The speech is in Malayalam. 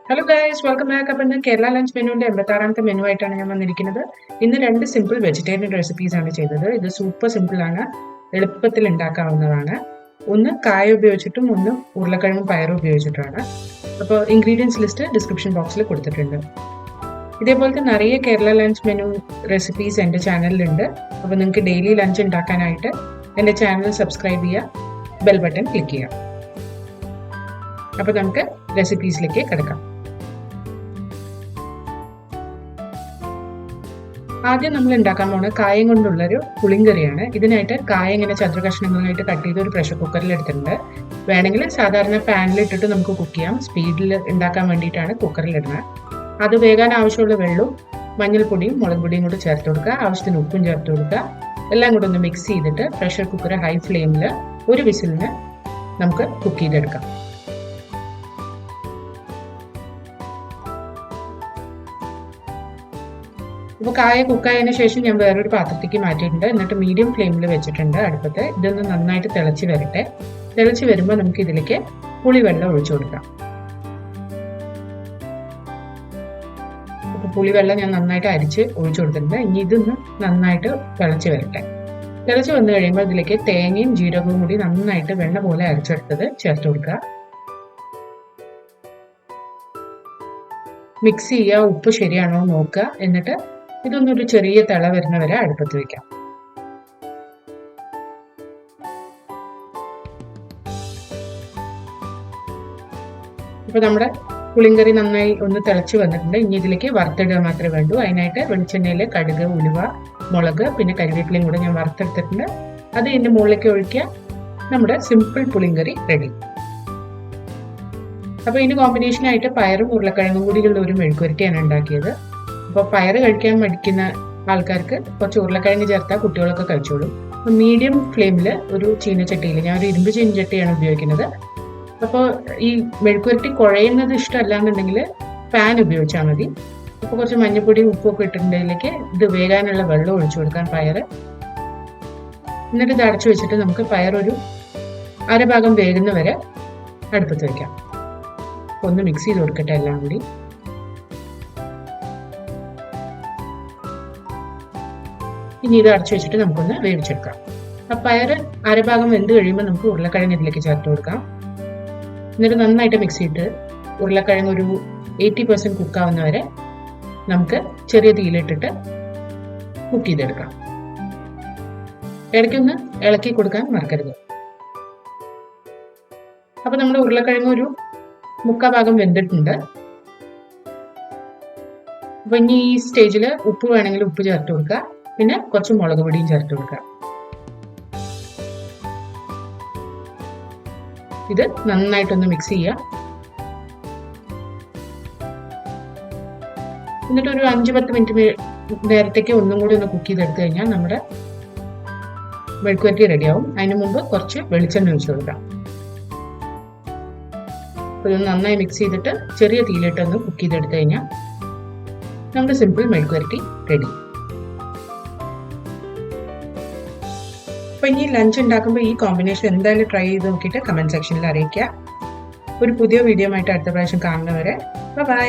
Hello guys, welcome back. അപ്പം ഇന്ന് കേരള ലഞ്ച് മെനുവിൻ്റെ 86ാമത്തെ മെനു ആയിട്ടാണ് ഞാൻ വന്നിരിക്കുന്നത്. ഇന്ന് 2 സിമ്പിൾ വെജിറ്റേറിയൻ റെസിപ്പീസ് ആണ് ചെയ്തത്. ഇത് സൂപ്പർ സിമ്പിളാണ്, എളുപ്പത്തിൽ ഉണ്ടാക്കാവുന്നതാണ്. ഒന്ന് കായ ഉപയോഗിച്ചിട്ടും ഒന്ന് ഉരുളക്കിഴങ്ങും പയറും ഉപയോഗിച്ചിട്ടാണ്. അപ്പോൾ ഇൻഗ്രീഡിയൻസ് ലിസ്റ്റ് ഡിസ്ക്രിപ്ഷൻ ബോക്സിൽ കൊടുത്തിട്ടുണ്ട്. ഇതേപോലത്തെ നിറയെ കേരള ലഞ്ച് മെനു റെസിപ്പീസ് എൻ്റെ ചാനലിലുണ്ട്. അപ്പോൾ നിങ്ങൾക്ക് ഡെയിലി ലഞ്ച് ഉണ്ടാക്കാനായിട്ട് എൻ്റെ ചാനൽ സബ്സ്ക്രൈബ് ചെയ്യുക, ബെൽ ബട്ടൺ ക്ലിക്ക് ചെയ്യുക. അപ്പോൾ നമുക്ക് റെസിപ്പീസിലേക്ക് കിടക്കാം. ആദ്യം നമ്മൾ ഉണ്ടാക്കാൻ പോകുന്നത് കായം കൊണ്ടുള്ളൊരു പുളിങ്കറിയാണ്. ഇതിനായിട്ട് കായ ഇങ്ങനെ ചതുര കഷ്ണങ്ങളായിട്ട് കട്ട് ചെയ്ത് ഒരു പ്രഷർ കുക്കറിൽ എടുത്തിട്ടുണ്ട്. വേണമെങ്കിൽ സാധാരണ പാനിലിട്ടിട്ട് നമുക്ക് കുക്ക് ചെയ്യാം. സ്പീഡിൽ ഉണ്ടാക്കാൻ വേണ്ടിയിട്ടാണ് കുക്കറിൽ ഇടുന്നത്. അത് വേകാൻ ആവശ്യമുള്ള വെള്ളവും മഞ്ഞൾപ്പൊടിയും മുളക് പൊടിയും കൂടി ചേർത്ത് കൊടുക്കുക. ആവശ്യത്തിന് ഉപ്പും ചേർത്ത് കൊടുക്കുക. എല്ലാം കൂടെ ഒന്ന് മിക്സ് ചെയ്തിട്ട് പ്രഷർ കുക്കർ ഹൈ ഫ്ലെയിമിൽ ഒരു വിസിലിന് നമുക്ക് കുക്ക് ചെയ്തെടുക്കാം. അപ്പോൾ കായ കുക്കായതിനു ശേഷം ഞാൻ വേറൊരു പാത്രത്തേക്ക് മാറ്റിയിട്ടുണ്ട്. എന്നിട്ട് മീഡിയം ഫ്ലെയിമിൽ വെച്ചിട്ടുണ്ട് അടുപ്പത്ത്. ഇതൊന്ന് നന്നായിട്ട് തിളച്ച് വരട്ടെ. തിളച്ച് വരുമ്പോൾ നമുക്ക് ഇതിലേക്ക് പുളിവെള്ളം ഒഴിച്ചു കൊടുക്കാം. അപ്പോൾ പുളിവെള്ളം ഞാൻ നന്നായിട്ട് അരിച്ച് ഒഴിച്ചു കൊടുത്തിട്ടുണ്ട്. ഇനി ഇതൊന്ന് നന്നായിട്ട് തിളച്ച് വരട്ടെ. തിളച്ച് വന്നു കഴിയുമ്പോൾ ഇതിലേക്ക് തേങ്ങയും ജീരകവും കൂടി നന്നായിട്ട് വെണ്ണ പോലെ അരച്ചെടുത്തത് ചേർത്ത് കൊടുക്കുക. മിക്സ് ചെയ്യുക, ഉപ്പ് ശരിയാണോ നോക്കുക. എന്നിട്ട് ഇതൊന്നൊരു ചെറിയ തിള വരുന്ന വരെ അടുപ്പത്ത് വെക്കാം. ഇപ്പൊ നമ്മുടെ പുളിങ്കറി നന്നായി ഒന്ന് തിളച്ച് വന്നിട്ടുണ്ട്. ഇനി ഇതിലേക്ക് വറുത്തിടുക മാത്രമേ വേണ്ടൂ. അതിനായിട്ട് വെളിച്ചെണ്ണയിൽ കടുക്, ഉലുവ, മുളക് പിന്നെ കരിവേപ്പിലയും കൂടെ ഞാൻ വറുത്തെടുത്തിട്ടുണ്ട്. അത് ഇതിന്റെ മുകളിലേക്ക് ഒഴിക്കുക. നമ്മുടെ സിമ്പിൾ പുളിങ്കറി റെഡി. അപ്പൊ ഇതിന് കോമ്പിനേഷനായിട്ട് പയറും ഉരുളക്കിഴങ്ങും കൂടിയുള്ള ഒരു മെഴുക്കുവരട്ടിയാണ് ഉണ്ടാക്കിയത്. അപ്പോൾ പയറ് കഴിക്കാൻ മടിക്കുന്ന ആൾക്കാർക്ക് കുറച്ച് ഉരുളക്കിഴങ്ങ് ചേർത്താൽ കുട്ടികളൊക്കെ കഴിച്ചോളും. മീഡിയം ഫ്ലെയിമിൽ ഒരു ചീനച്ചട്ടിയിൽ, ഞാൻ ഒരു ഇരുമ്പ് ചീനച്ചട്ടിയാണ് ഉപയോഗിക്കുന്നത്. അപ്പോൾ ഈ മെഴുക്കുവരട്ടി കുഴയുന്നത് ഇഷ്ടമല്ലാന്നുണ്ടെങ്കിൽ പാൻ ഉപയോഗിച്ചാൽ മതി. അപ്പോൾ കുറച്ച് മഞ്ഞൾപ്പൊടിയും ഉപ്പൊക്കെ ഇട്ടിട്ടുണ്ടെങ്കിലേക്ക് ഇത് വേകാനുള്ള വെള്ളം ഒഴിച്ചു കൊടുക്കാൻ പയറ്. എന്നിട്ട് ഇത് അടച്ചു വെച്ചിട്ട് നമുക്ക് പയറൊരു അരഭാഗം വേകുന്ന വരെ അടുപ്പത്ത് വയ്ക്കാം. ഒന്ന് മിക്സ് ചെയ്ത് കൊടുക്കട്ടെ എല്ലാം കൂടി. ഇനി ഇത് അടച്ചു വെച്ചിട്ട് നമുക്കൊന്ന് വേവിച്ചെടുക്കാം. ആ പയറ് അരഭാഗം വെന്ത് കഴിയുമ്പോൾ നമുക്ക് ഉരുളക്കിഴങ്ങ് ഇതിലേക്ക് ചേർത്ത് കൊടുക്കാം. എന്നിട്ട് നന്നായിട്ട് മിക്സ് ചെയ്തിട്ട് ഉരുളക്കിഴങ്ങ് ഒരു 80% കുക്കാവുന്ന വരെ നമുക്ക് ചെറിയ തീയിലിട്ടിട്ട് കുക്ക് ചെയ്തെടുക്കാം. ഇടയ്ക്കൊന്ന് ഇളക്കി കൊടുക്കാൻ മറക്കരുത്. അപ്പൊ നമ്മുടെ ഉരുളക്കിഴങ്ങ് ഒരു 3/4 ഭാഗം വെന്തിട്ടുണ്ട്. അപ്പൊ ഇനി ഈ സ്റ്റേജിൽ ഉപ്പ് വേണമെങ്കിൽ ഉപ്പ് ചേർത്ത് കൊടുക്കുക. പിന്നെ കുറച്ച് മുളക് പൊടിയും ചേർത്ത് കൊടുക്കുക. ഇത് നന്നായിട്ടൊന്ന് മിക്സ് ചെയ്യുക. എന്നിട്ട് ഒരു 5-10 മിനിറ്റ് നേരത്തേക്ക് ഒന്നും കൂടി ഒന്ന് കുക്ക് ചെയ്തെടുത്തു കഴിഞ്ഞാൽ നമ്മുടെ മെഴുക്കുവരട്ടി റെഡിയാവും. അതിന് മുമ്പ് കുറച്ച് വെളിച്ചെണ്ണ ഒഴിച്ചു കൊടുക്കാം. ഇത് നന്നായി മിക്സ് ചെയ്തിട്ട് ചെറിയ തീയിലിട്ടൊന്ന് കുക്ക് ചെയ്തെടുത്തു കഴിഞ്ഞാൽ നമ്മുടെ സിമ്പിൾ മെഴുക്കുവരട്ടി റെഡി. അപ്പോൾ ഇനി ലഞ്ച് ഉണ്ടാക്കുമ്പോൾ ഈ കോമ്പിനേഷൻ എന്തായാലും ട്രൈ ചെയ്ത് നോക്കിയിട്ട് കമൻറ്റ് സെക്ഷനിൽ അറിയിക്കുക. ഒരു പുതിയ വീഡിയോ ആയിട്ട് അടുത്ത പ്രാവശ്യം കാണുന്നവരെ ബൈ.